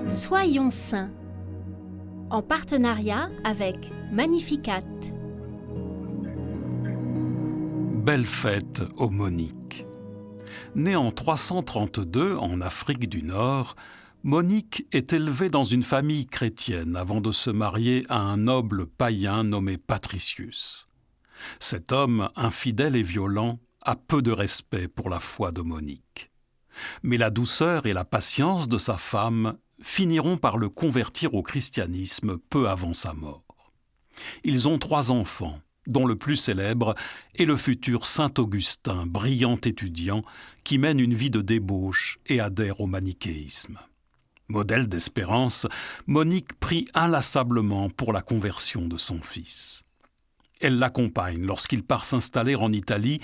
Soyons saints, en partenariat avec Magnificat. Belle fête aux Moniques. Née en 332 en Afrique du Nord, Monique est élevée dans une famille chrétienne avant de se marier à un noble païen nommé Patricius. Cet homme, infidèle et violent, a peu de respect pour la foi de Monique. Mais la douceur et la patience de sa femme finiront par le convertir au christianisme peu avant sa mort. Ils ont 3 enfants, dont le plus célèbre est le futur Saint Augustin, brillant étudiant, qui mène une vie de débauche et adhère au manichéisme. Modèle d'espérance, Monique prie inlassablement pour la conversion de son fils. Elle l'accompagne lorsqu'il part s'installer en Italie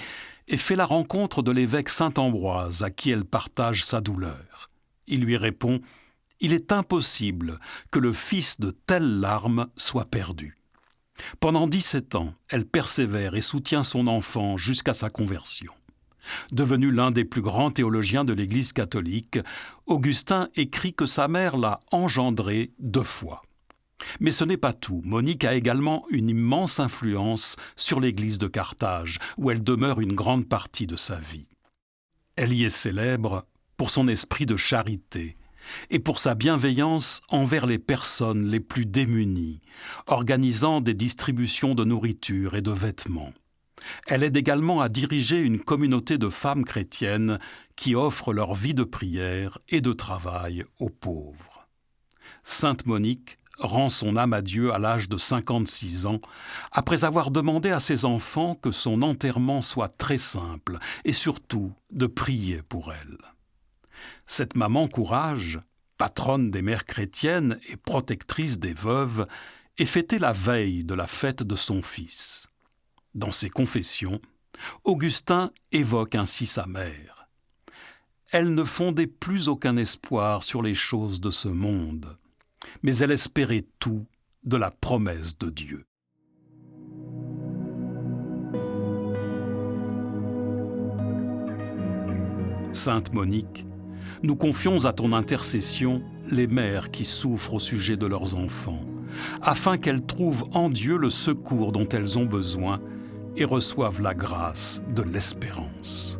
et fait la rencontre de l'évêque Saint Ambroise à qui elle partage sa douleur. Il lui répond « Il est impossible que le fils de telles larmes soit perdu ». Pendant 17 ans, elle persévère et soutient son enfant jusqu'à sa conversion. Devenu l'un des plus grands théologiens de l'Église catholique, Augustin écrit que sa mère l'a engendré 2 fois. Mais ce n'est pas tout. Monique a également une immense influence sur l'Église de Carthage, où elle demeure une grande partie de sa vie. Elle y est célèbre pour son esprit de charité et pour sa bienveillance envers les personnes les plus démunies, organisant des distributions de nourriture et de vêtements. Elle aide également à diriger une communauté de femmes chrétiennes qui offrent leur vie de prière et de travail aux pauvres. Sainte Monique rend son âme à Dieu à l'âge de 56 ans, après avoir demandé à ses enfants que son enterrement soit très simple et surtout de prier pour elle. Cette maman courage, patronne des mères chrétiennes et protectrice des veuves, est fêtée la veille de la fête de son fils. Dans ses confessions, Augustin évoque ainsi sa mère. Elle ne fondait plus aucun espoir sur les choses de ce monde, mais elle espérait tout de la promesse de Dieu. Sainte Monique, nous confions à ton intercession les mères qui souffrent au sujet de leurs enfants, afin qu'elles trouvent en Dieu le secours dont elles ont besoin et reçoivent la grâce de l'espérance.